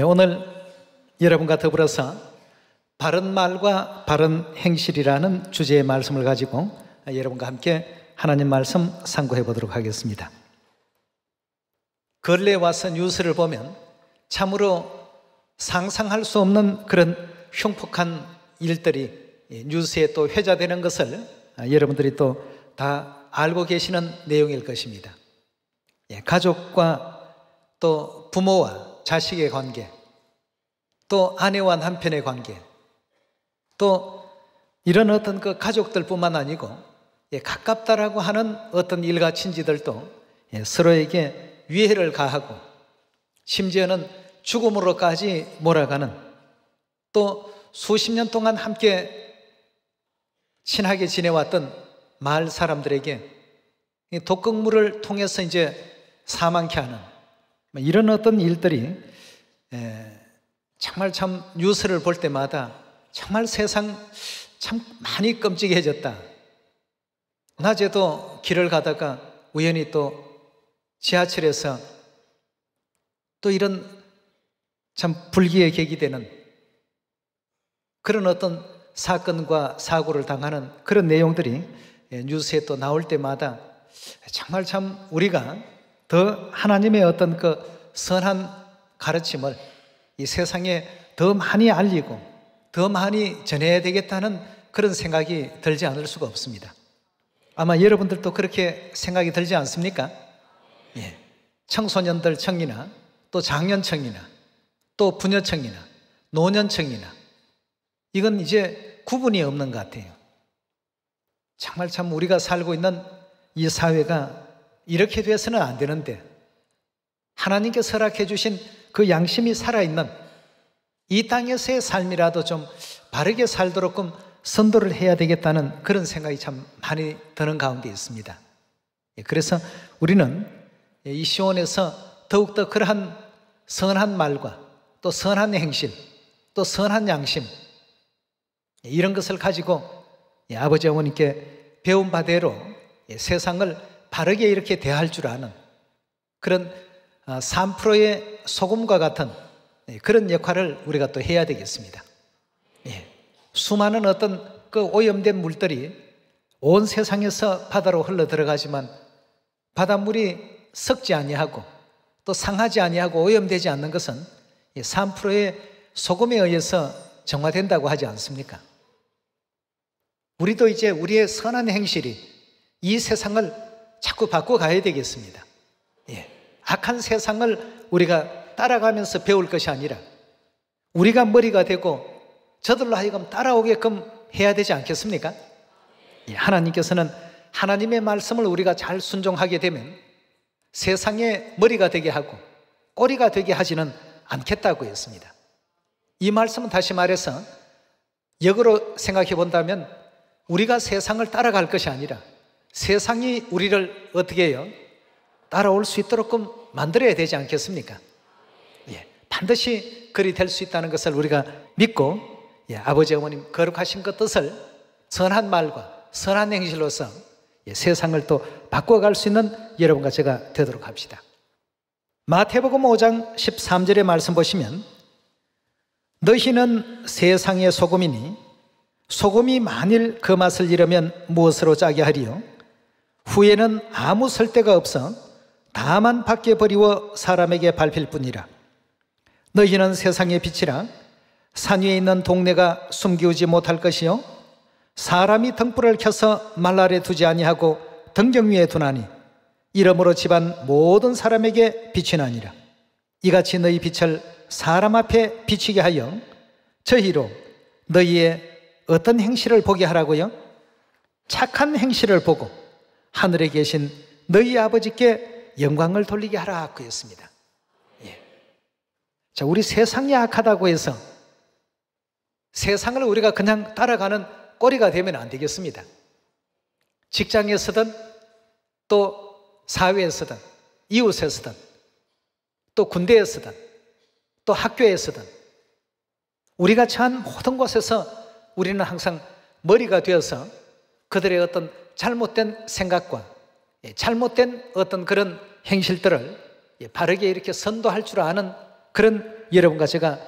오늘 여러분과 더불어서 바른 말과 바른 행실이라는 주제의 말씀을 가지고 여러분과 함께 하나님 말씀 상고해 보도록 하겠습니다. 근래에 와서 뉴스를 보면 참으로 상상할 수 없는 그런 흉폭한 일들이 뉴스에 또 회자되는 것을 여러분들이 또 다 알고 계시는 내용일 것입니다. 가족과 또 부모와 자식의 관계, 또 아내와 남편의 관계, 또 이런 어떤 그 가족들뿐만 아니고 가깝다라고 하는 어떤 일가 친지들도 서로에게 위해를 가하고 심지어는 죽음으로까지 몰아가는, 또 수십 년 동안 함께 친하게 지내왔던 마을 사람들에게 독극물을 통해서 이제 사망케 하는 이런 어떤 일들이 정말 참 뉴스를 볼 때마다 정말 세상 참 많이 끔찍해졌다. 낮에도 길을 가다가 우연히 또 지하철에서 또 이런 참 불기에 계기되는 그런 어떤 사건과 사고를 당하는 그런 내용들이 뉴스에 또 나올 때마다 정말 참 우리가 더 하나님의 어떤 그 선한 가르침을 이 세상에 더 많이 알리고 더 많이 전해야 되겠다는 그런 생각이 들지 않을 수가 없습니다. 아마 여러분들도 그렇게 생각이 들지 않습니까? 청소년들 청이나 또 장년청이나 또 부녀청이나 노년청이나 이건 이제 구분이 없는 것 같아요. 정말 참 우리가 살고 있는 이 사회가 이렇게 돼서는 안 되는데 하나님께서 허락해 주신 그 양심이 살아있는 이 땅에서의 삶이라도 좀 바르게 살도록끔 선도를 해야 되겠다는 그런 생각이 참 많이 드는 가운데 있습니다. 그래서 우리는 이 시온에서 더욱더 그러한 선한 말과 또 선한 행실, 또 선한 양심, 이런 것을 가지고 아버지 어머니께 배운 바대로 세상을 바르게 이렇게 대할 줄 아는 그런 3%의 소금과 같은 그런 역할을 우리가 또 해야 되겠습니다. 수많은 어떤 그 오염된 물들이 온 세상에서 바다로 흘러 들어가지만 바닷물이 썩지 아니하고 또 상하지 아니하고 오염되지 않는 것은 3%의 소금에 의해서 정화된다고 하지 않습니까? 우리도 이제 우리의 선한 행실이 이 세상을 자꾸 바꿔가야 되겠습니다. 악한 세상을 우리가 따라가면서 배울 것이 아니라 우리가 머리가 되고 저들로 하여금 따라오게끔 해야 되지 않겠습니까? 하나님께서는 하나님의 말씀을 우리가 잘 순종하게 되면 세상의 머리가 되게 하고 꼬리가 되게 하지는 않겠다고 했습니다. 이 말씀은 다시 말해서 역으로 생각해 본다면 우리가 세상을 따라갈 것이 아니라 세상이 우리를 어떻게 해요? 따라올 수 있도록 만들어야 되지 않겠습니까? 반드시 그리 될 수 있다는 것을 우리가 믿고 아버지 어머님 거룩하신 그 뜻을 선한 말과 선한 행실로서 세상을 또 바꿔갈 수 있는 여러분과 제가 되도록 합시다. 마태복음 5장 13절의 말씀 보시면 너희는 세상의 소금이니 소금이 만일 그 맛을 잃으면 무엇으로 짜게 하리요? 후에는 아무 쓸데가 없어 다만 밖에 버리워 사람에게 밟힐 뿐이라. 너희는 세상의 빛이라. 산 위에 있는 동네가 숨기우지 못할 것이요 사람이 등불을 켜서 말 아래 두지 아니하고 등경 위에 두나니 이러므로 집안 모든 사람에게 빛이 나니라. 이같이 너희 빛을 사람 앞에 비치게 하여 저희로 너희의 어떤 행실을 보게 하라고요? 착한 행실을 보고 하늘에 계신 너희 아버지께 영광을 돌리게 하라고 했습니다. 자, 우리 세상이 악하다고 해서 세상을 우리가 그냥 따라가는 꼬리가 되면 안 되겠습니다. 직장에서든 또 사회에서든 이웃에서든 또 군대에서든 또 학교에서든 우리가 처한 모든 곳에서 우리는 항상 머리가 되어서 그들의 어떤 잘못된 생각과 잘못된 어떤 그런 행실들을 바르게 이렇게 선도할 줄 아는 그런 여러분과 제가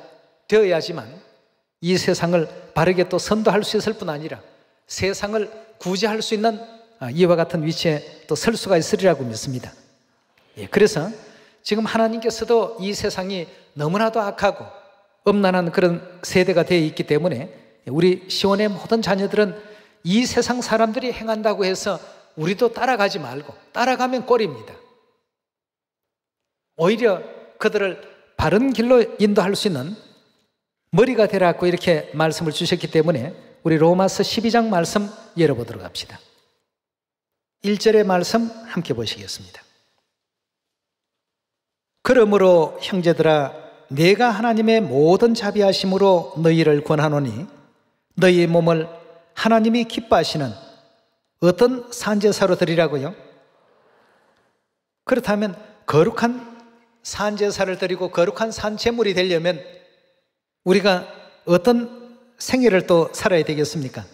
되어야지만 이 세상을 바르게 또 선도할 수 있을 뿐 아니라 세상을 구제할 수 있는 이와 같은 위치에 또 설 수가 있으리라고 믿습니다. 그래서 지금 하나님께서도 이 세상이 너무나도 악하고 음란한 그런 세대가 되어 있기 때문에 우리 시온의 모든 자녀들은 이 세상 사람들이 행한다고 해서 우리도 따라가지 말고, 따라가면 꼴입니다. 오히려 그들을 바른 길로 인도할 수 있는 머리가 되라고 이렇게 말씀을 주셨기 때문에 우리 로마서 12장 말씀 열어보도록 합시다. 1절의 말씀 함께 보시겠습니다. 그러므로 형제들아, 내가 하나님의 모든 자비하심으로 너희를 권하노니 너희의 몸을 하나님이 기뻐하시는 어떤 산제사로 드리라고요? 그렇다면 거룩한 산제사를 드리고 거룩한 산제물이 되려면 우리가 어떤 생애를 또 살아야 되겠습니까?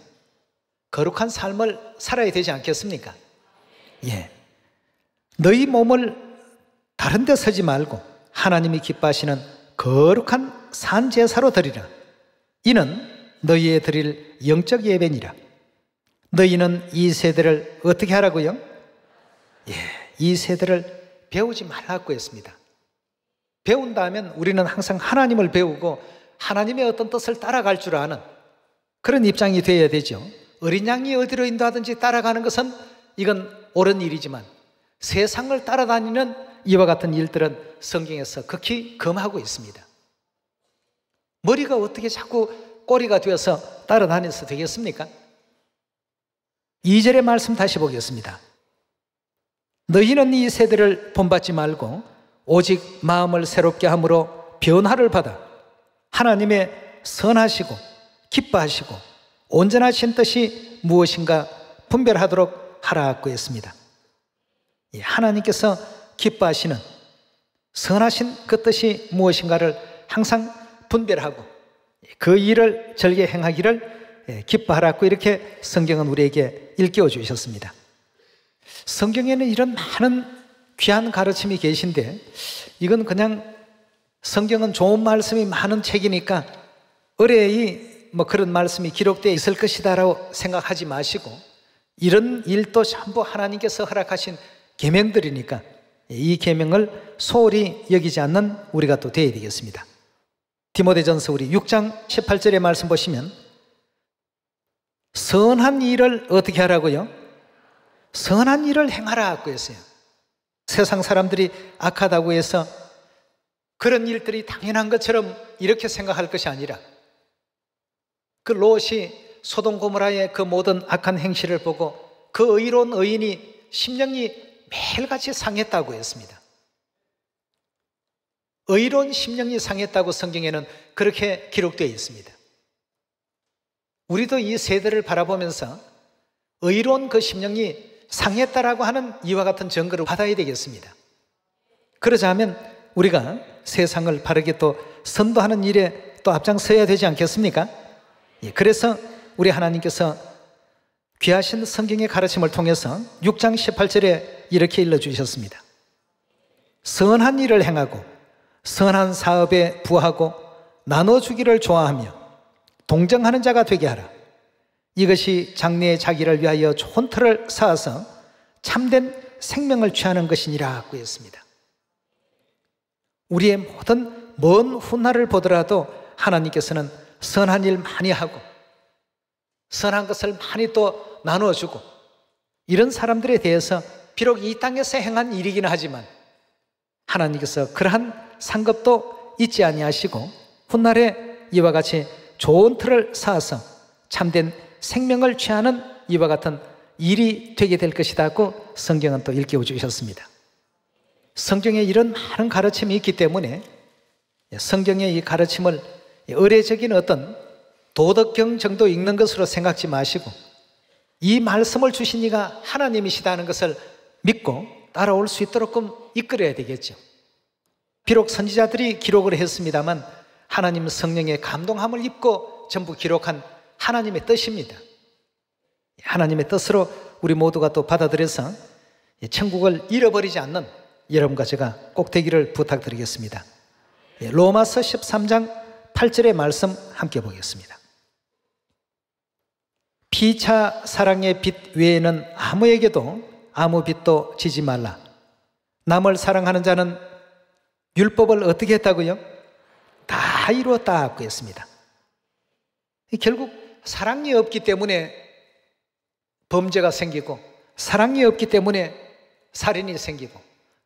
거룩한 삶을 살아야 되지 않겠습니까? 너희 몸을 다른 데 서지 말고 하나님이 기뻐하시는 거룩한 산제사로 드리라. 이는 너희의 드릴 영적 예배니라. 너희는 이 세대를 어떻게 하라고요? 이 세대를 배우지 말라고 했습니다. 배운다 하면 우리는 항상 하나님을 배우고 하나님의 어떤 뜻을 따라갈 줄 아는 그런 입장이 되어야 되죠. 어린 양이 어디로 인도하든지 따라가는 것은 이건 옳은 일이지만 세상을 따라다니는 이와 같은 일들은 성경에서 극히 금하고 있습니다. 머리가 어떻게 자꾸 꼬리가 되어서 따라다녀서 되겠습니까? 2절의 말씀 다시 보겠습니다. 너희는 이 세대를 본받지 말고 오직 마음을 새롭게 함으로 변화를 받아 하나님의 선하시고 기뻐하시고 온전하신 뜻이 무엇인가 분별하도록 하라고 했습니다. 하나님께서 기뻐하시는 선하신 그 뜻이 무엇인가를 항상 분별하고 그 일을 절개 행하기를 기뻐하라고 이렇게 성경은 우리에게 일깨워 주셨습니다. 성경에는 이런 많은 귀한 가르침이 계신데 이건 그냥 성경은 좋은 말씀이 많은 책이니까 의뢰의 그런 말씀이 기록되어 있을 것이다라고 생각하지 마시고 이런 일도 전부 하나님께서 허락하신 계명들이니까 이 계명을 소홀히 여기지 않는 우리가 또 되어야 되겠습니다. 디모데전서 우리 6장 18절의 말씀 보시면 선한 일을 어떻게 하라고요? 선한 일을 행하라고 했어요. 세상 사람들이 악하다고 해서 그런 일들이 당연한 것처럼 이렇게 생각할 것이 아니라 그 롯이 소돔 고모라의 그 모든 악한 행실을 보고 그 의로운 의인이 심령이 매일같이 상했다고 했습니다. 의로운 심령이 상했다고 성경에는 그렇게 기록되어 있습니다. 우리도 이 세대를 바라보면서 의로운 그 심령이 상했다라고 하는 이와 같은 증거를 받아야 되겠습니다. 그러자면 우리가 세상을 바르게 또 선도하는 일에 또 앞장서야 되지 않겠습니까? 그래서 우리 하나님께서 귀하신 성경의 가르침을 통해서 6장 18절에 이렇게 일러주셨습니다. 선한 일을 행하고 선한 사업에 부하고 나눠주기를 좋아하며 동정하는 자가 되게 하라. 이것이 장래의 자기를 위하여 좋은 틀을 쌓아서 참된 생명을 취하는 것이니라고 했습니다. 우리의 모든 먼 훗날을 보더라도 하나님께서는 선한 일 많이 하고 선한 것을 많이 또 나눠주고 이런 사람들에 대해서 비록 이 땅에서 행한 일이긴 하지만 하나님께서 그러한 상급도 잊지 아니하시고 훗날에 이와 같이 좋은 틀을 쌓아서 참된 생명을 취하는 이와 같은 일이 되게 될 것이라고 성경은 또 일깨워 주셨습니다. 성경에 이런 많은 가르침이 있기 때문에 성경의 이 가르침을 의례적인 어떤 도덕경 정도 읽는 것으로 생각지 마시고 이 말씀을 주신 이가 하나님이시다는 것을 믿고 따라올 수 있도록 이끌어야 되겠죠. 비록 선지자들이 기록을 했습니다만 하나님 성령의 감동함을 입고 전부 기록한 하나님의 뜻입니다. 하나님의 뜻으로 우리 모두가 또 받아들여서 천국을 잃어버리지 않는 여러분과 제가 꼭 되기를 부탁드리겠습니다. 로마서 13장 8절의 말씀 함께 보겠습니다. 피차 사랑의 빛 외에는 아무에게도 아무 빛도 지지 말라. 남을 사랑하는 자는 율법을 어떻게 했다고요? 다 이루었다고 했습니다. 결국 사랑이 없기 때문에 범죄가 생기고, 사랑이 없기 때문에 살인이 생기고,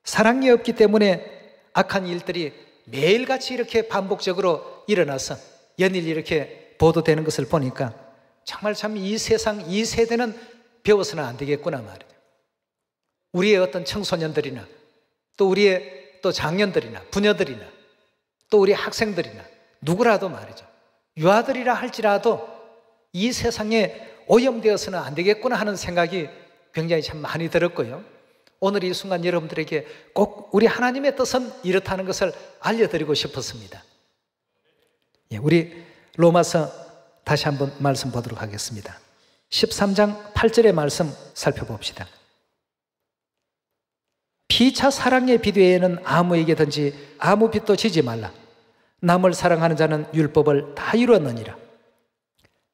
사랑이 없기 때문에 악한 일들이 매일같이 이렇게 반복적으로 일어나서 연일 이렇게 보도되는 것을 보니까 정말 참 이 세상, 이 세대는 배워서는 안 되겠구나 말이에요. 우리의 어떤 청소년들이나 또 우리의 또 장년들이나 부녀들이나 또 우리 학생들이나 누구라도 말이죠, 유아들이라 할지라도 이 세상에 오염되어서는 안 되겠구나 하는 생각이 굉장히 참 많이 들었고요. 오늘 이 순간 여러분들에게 꼭 우리 하나님의 뜻은 이렇다는 것을 알려드리고 싶었습니다. 우리 로마서 다시 한번 말씀 보도록 하겠습니다. 13장 8절의 말씀 살펴봅시다. 피차 사랑의 빛 외에는 아무에게든지 아무 빛도 지지 말라. 남을 사랑하는 자는 율법을 다 이루었느니라.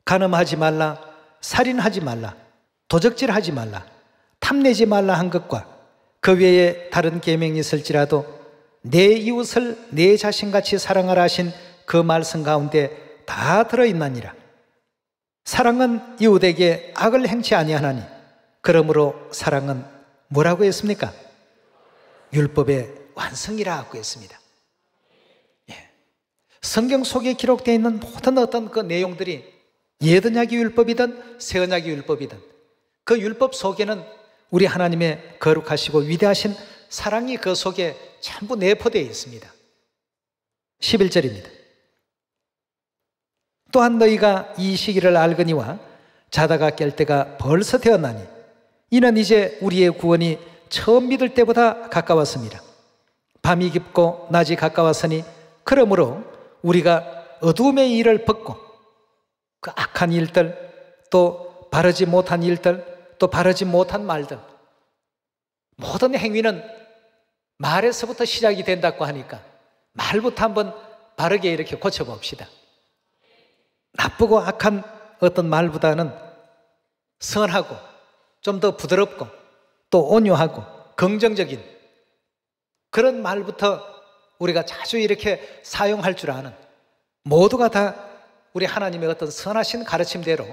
간음하지 말라, 살인하지 말라, 도적질하지 말라, 탐내지 말라 한 것과 그 외에 다른 계명이 있을지라도 내 이웃을 내 자신같이 사랑하라 하신 그 말씀 가운데 다 들어있나니라. 사랑은 이웃에게 악을 행치 아니하나니 그러므로 사랑은 뭐라고 했습니까? 율법의 완성이라고 했습니다. 성경 속에 기록되어 있는 모든 어떤 그 내용들이 옛언약의 율법이든 새언약의 율법이든 그 율법 속에는 우리 하나님의 거룩하시고 위대하신 사랑이 그 속에 전부 내포되어 있습니다. 11절입니다. 또한 너희가 이 시기를 알거니와 자다가 깰 때가 벌써 되었나니 이는 이제 우리의 구원이 처음 믿을 때보다 가까웠습니다. 밤이 깊고 낮이 가까웠으니 그러므로 우리가 어두움의 일을 벗고 그 악한 일들, 또 바르지 못한 일들, 또 바르지 못한 말들, 모든 행위는 말에서부터 시작이 된다고 하니까 말부터 한번 바르게 이렇게 고쳐봅시다. 나쁘고 악한 어떤 말보다는 선하고 좀 더 부드럽고 또 온유하고 긍정적인 그런 말부터 우리가 자주 이렇게 사용할 줄 아는, 모두가 다 우리 하나님의 어떤 선하신 가르침대로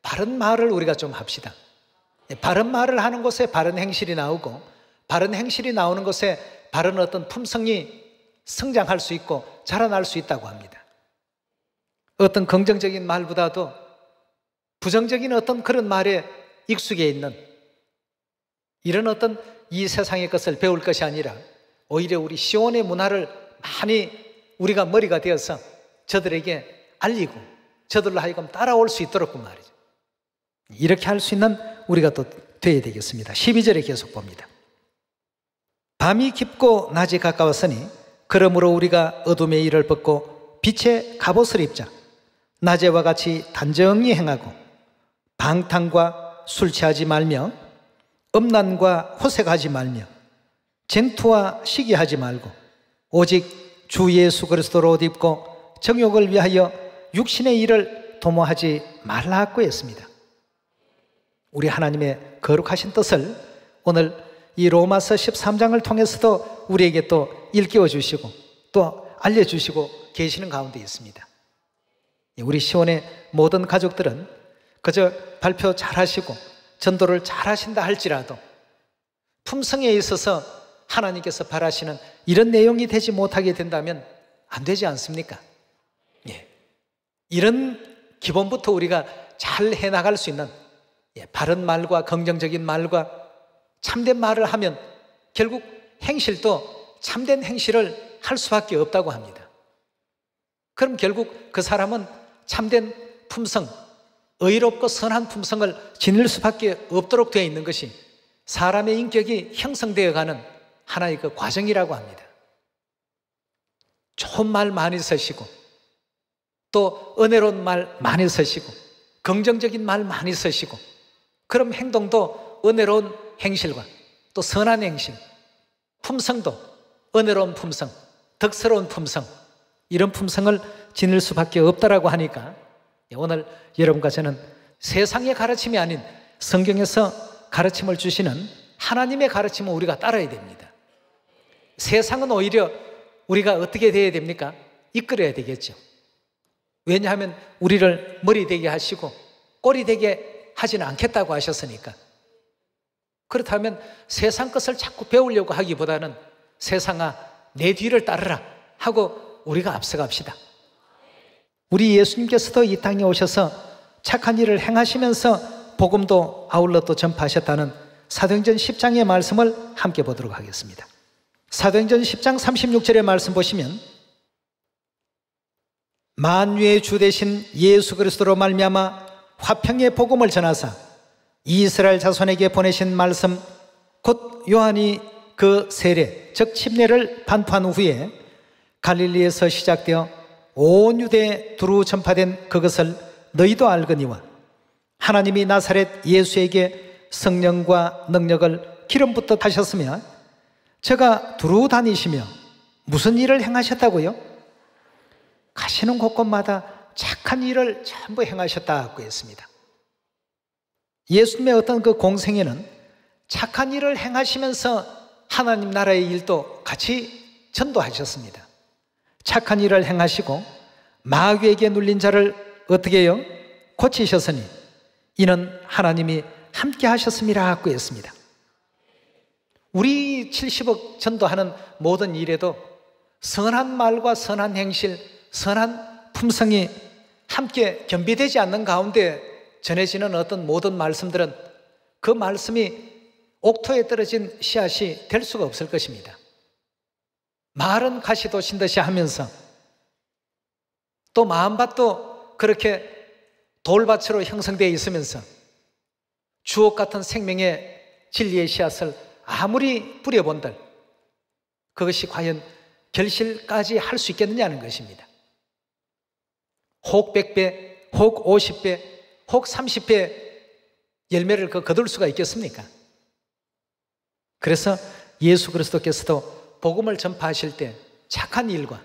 바른 말을 우리가 좀 합시다. 바른 말을 하는 곳에 바른 행실이 나오고, 바른 행실이 나오는 곳에 바른 어떤 품성이 성장할 수 있고 자라날 수 있다고 합니다. 어떤 긍정적인 말보다도 부정적인 어떤 그런 말에 익숙해 있는 이런 어떤 이 세상의 것을 배울 것이 아니라 오히려 우리 시온의 문화를 많이 우리가 머리가 되어서 저들에게 알리고 저들로 하여금 따라올 수 있도록 그 말이죠. 이렇게 할 수 있는 우리가 또 되어야 되겠습니다. 12절에 계속 봅니다. 밤이 깊고 낮이 가까웠으니 그러므로 우리가 어둠의 일을 벗고 빛의 갑옷을 입자. 낮에와 같이 단정히 행하고 방탕과 술 취하지 말며 음란과 호색하지 말며 쟁투와 시기하지 말고 오직 주 예수 그리스도로 옷 입고 정욕을 위하여 육신의 일을 도모하지 말라고 했습니다. 우리 하나님의 거룩하신 뜻을 오늘 이 로마서 13장을 통해서도 우리에게 또 일깨워 주시고 또 알려주시고 계시는 가운데 있습니다. 우리 시온의 모든 가족들은 그저 발표 잘하시고 전도를 잘하신다 할지라도 품성에 있어서 하나님께서 바라시는 이런 내용이 되지 못하게 된다면 안 되지 않습니까? 이런 기본부터 우리가 잘 해나갈 수 있는 바른 말과 긍정적인 말과 참된 말을 하면 결국 행실도 참된 행실을 할 수밖에 없다고 합니다. 그럼 결국 그 사람은 참된 품성, 의롭고 선한 품성을 지닐 수밖에 없도록 되어 있는 것이 사람의 인격이 형성되어가는 하나의 그 과정이라고 합니다. 좋은 말 많이 쓰시고 또 은혜로운 말 많이 쓰시고 긍정적인 말 많이 쓰시고 그럼 행동도 은혜로운 행실과 또 선한 행실, 품성도 은혜로운 품성, 덕스러운 품성, 이런 품성을 지닐 수밖에 없다라고 하니까 오늘 여러분과 저는 세상의 가르침이 아닌 성경에서 가르침을 주시는 하나님의 가르침을 우리가 따라야 됩니다. 세상은 오히려 우리가 어떻게 돼야 됩니까? 이끌어야 되겠죠. 왜냐하면 우리를 머리 되게 하시고 꼬리 되게 하지는 않겠다고 하셨으니까. 그렇다면 세상 것을 자꾸 배우려고 하기보다는 세상아 내 뒤를 따르라 하고 우리가 앞서갑시다. 우리 예수님께서도 이 땅에 오셔서 착한 일을 행하시면서 복음도 아울러 또 전파하셨다는 사도행전 10장의 말씀을 함께 보도록 하겠습니다. 사도행전 10장 36절의 말씀 보시면 만유의 주 되신 예수 그리스도로 말미암아 화평의 복음을 전하사 이스라엘 자손에게 보내신 말씀 곧 요한이 그 세례 즉 침례를 반포한 후에 갈릴리에서 시작되어 온 유대에 두루 전파된 그것을 너희도 알거니와 하나님이 나사렛 예수에게 성령과 능력을 기름 붓듯 하셨으며 저가 두루 다니시며 무슨 일을 행하셨다고요? 가시는 곳곳마다 착한 일을 전부 행하셨다고 했습니다. 예수님의 어떤 그 공생애는 착한 일을 행하시면서 하나님 나라의 일도 같이 전도하셨습니다. 착한 일을 행하시고 마귀에게 눌린 자를 어떻게 해요? 고치셨으니 이는 하나님이 함께 하셨음이라고 했습니다. 우리 70억 전도하는 모든 일에도 선한 말과 선한 행실, 선한 품성이 함께 겸비되지 않는 가운데 전해지는 어떤 모든 말씀들은 그 말씀이 옥토에 떨어진 씨앗이 될 수가 없을 것입니다. 말은 가시도 신듯이 하면서 또 마음밭도 그렇게 돌밭으로 형성되어 있으면서 주옥 같은 생명의 진리의 씨앗을 아무리 뿌려본들 그것이 과연 결실까지 할 수 있겠느냐는 것입니다. 혹 100배, 혹 50배, 혹 30배 열매를 거둘 수가 있겠습니까? 그래서 예수 그리스도께서도 복음을 전파하실 때 착한 일과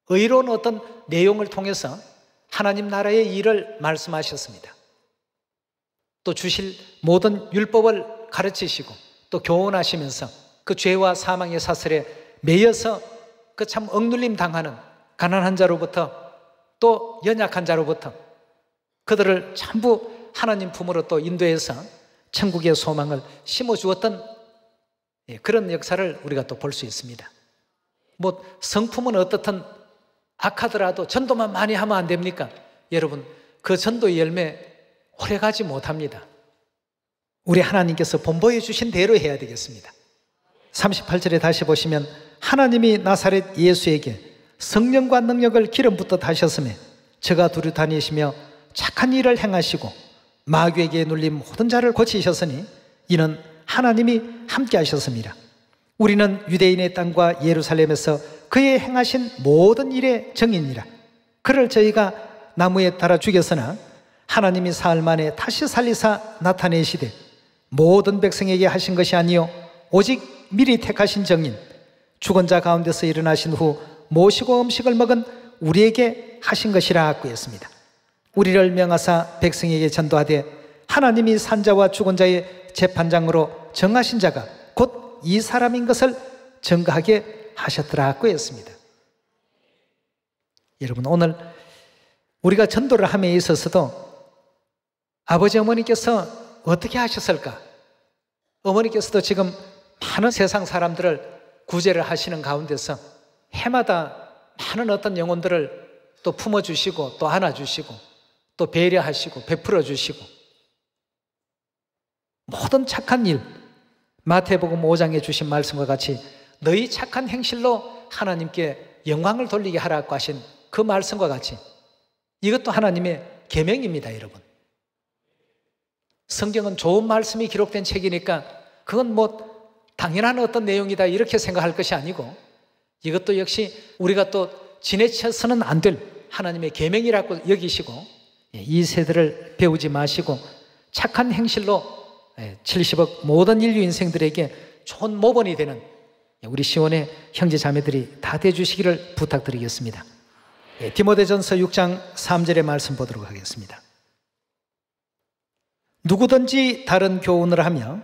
의로운 어떤 내용을 통해서 하나님 나라의 일을 말씀하셨습니다. 또 주실 모든 율법을 가르치시고 또 교훈하시면서 그 죄와 사망의 사슬에 매여서 그 참 억눌림 당하는 가난한 자로부터 또 연약한 자로부터 그들을 전부 하나님 품으로 또 인도해서 천국의 소망을 심어주었던 그런 역사를 우리가 또 볼 수 있습니다. 뭐 성품은 어떻든 악하더라도 전도만 많이 하면 안 됩니까? 여러분 그 전도의 열매 오래가지 못합니다. 우리 하나님께서 본보여 주신 대로 해야 되겠습니다. 38절에 다시 보시면 하나님이 나사렛 예수에게 성령과 능력을 기름 붓듯 하셨으며 저가 두루 다니시며 착한 일을 행하시고 마귀에게 눌린 모든 자를 고치셨으니 이는 하나님이 함께 하셨습니다. 우리는 유대인의 땅과 예루살렘에서 그의 행하신 모든 일의 증인이라. 그를 저희가 나무에 달아 죽였으나 하나님이 사흘 만에 다시 살리사 나타내시되 모든 백성에게 하신 것이 아니요 오직 미리 택하신 정인 죽은 자 가운데서 일어나신 후 모시고 음식을 먹은 우리에게 하신 것이라고 했습니다. 우리를 명하사 백성에게 전도하되 하나님이 산자와 죽은 자의 재판장으로 정하신 자가 곧 이 사람인 것을 증거하게 하셨더라고 했습니다. 여러분 오늘 우리가 전도를 함에 있어서도 아버지 어머니께서 어떻게 하셨을까? 어머니께서도 지금 많은 세상 사람들을 구제를 하시는 가운데서 해마다 많은 어떤 영혼들을 또 품어주시고 또 안아주시고 또 배려하시고 베풀어 주시고 모든 착한 일 마태복음 5장에 주신 말씀과 같이 너희 착한 행실로 하나님께 영광을 돌리게 하라고 하신 그 말씀과 같이 이것도 하나님의 계명입니다. 여러분 성경은 좋은 말씀이 기록된 책이니까 그건 뭐 당연한 어떤 내용이다 이렇게 생각할 것이 아니고 이것도 역시 우리가 또 지내쳐서는 안 될 하나님의 계명이라고 여기시고 이 세대를 배우지 마시고 착한 행실로 70억 모든 인류 인생들에게 좋은 모본이 되는 우리 시온의 형제 자매들이 다 돼주시기를 부탁드리겠습니다. 디모데전서 6장 3절의 말씀 보도록 하겠습니다. 누구든지 다른 교훈을 하며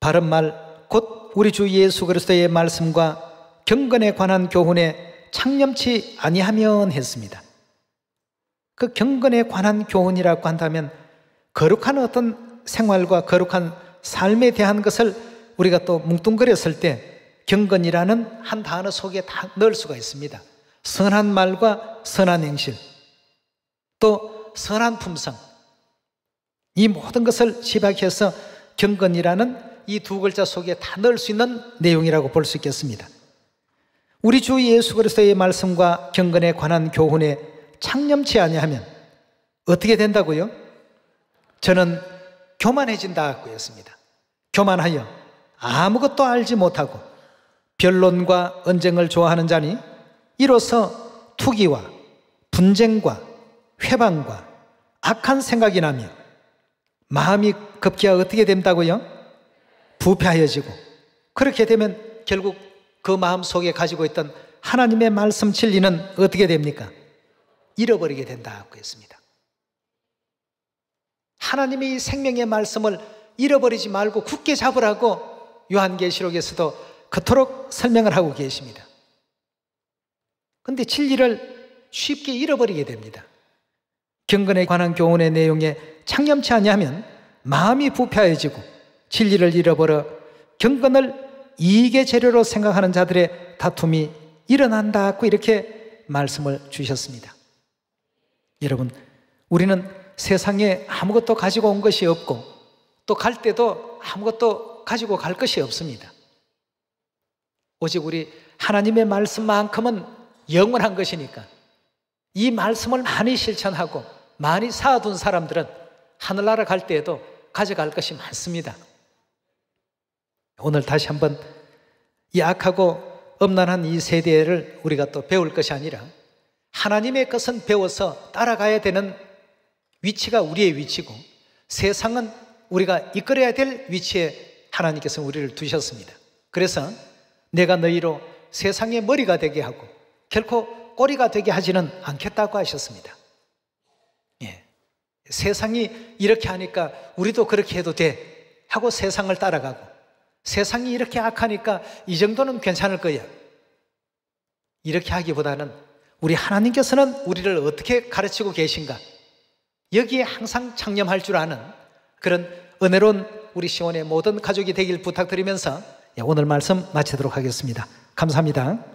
바른 말 곧 우리 주 예수 그리스도의 말씀과 경건에 관한 교훈에 창념치 아니하면 했습니다. 그 경건에 관한 교훈이라고 한다면 거룩한 어떤 생활과 거룩한 삶에 대한 것을 우리가 또 뭉뚱그렸을 때 경건이라는 한 단어 속에 다 넣을 수가 있습니다. 선한 말과 선한 행실, 또 선한 품성, 이 모든 것을 집약해서 경건이라는 이 두 글자 속에 다 넣을 수 있는 내용이라고 볼 수 있겠습니다. 우리 주 예수 그리스도의 말씀과 경건에 관한 교훈에 창념치 아니하면 어떻게 된다고요? 저는 교만해진다고 했습니다. 교만하여 아무것도 알지 못하고 변론과 언쟁을 좋아하는 자니 이로써 투기와 분쟁과 회방과 악한 생각이 나며 마음이 급기야 어떻게 된다고요? 부패하여지고, 그렇게 되면 결국 그 마음 속에 가지고 있던 하나님의 말씀 진리는 어떻게 됩니까? 잃어버리게 된다고 했습니다. 하나님의 생명의 말씀을 잃어버리지 말고 굳게 잡으라고 요한계시록에서도 그토록 설명을 하고 계십니다. 그런데 진리를 쉽게 잃어버리게 됩니다. 경건에 관한 교훈의 내용에 창념치 아니하면 마음이 부패해지고 진리를 잃어버려 경건을 이익의 재료로 생각하는 자들의 다툼이 일어난다고 이렇게 말씀을 주셨습니다. 여러분, 우리는 세상에 아무것도 가지고 온 것이 없고 또 갈 때도 아무것도 가지고 갈 것이 없습니다. 오직 우리 하나님의 말씀만큼은 영원한 것이니까 이 말씀을 많이 실천하고 많이 쌓아둔 사람들은 하늘나라 갈 때에도 가져갈 것이 많습니다. 오늘 다시 한번 이 악하고 음란한 이 세대를 우리가 또 배울 것이 아니라 하나님의 것은 배워서 따라가야 되는 위치가 우리의 위치고 세상은 우리가 이끌어야 될 위치에 하나님께서 우리를 두셨습니다. 그래서 내가 너희로 세상의 머리가 되게 하고 결코 꼬리가 되게 하지는 않겠다고 하셨습니다. 세상이 이렇게 하니까 우리도 그렇게 해도 돼 하고 세상을 따라가고, 세상이 이렇게 악하니까 이 정도는 괜찮을 거야 이렇게 하기보다는 우리 하나님께서는 우리를 어떻게 가르치고 계신가, 여기에 항상 창념할 줄 아는 그런 은혜로운 우리 시온의 모든 가족이 되길 부탁드리면서 오늘 말씀 마치도록 하겠습니다. 감사합니다.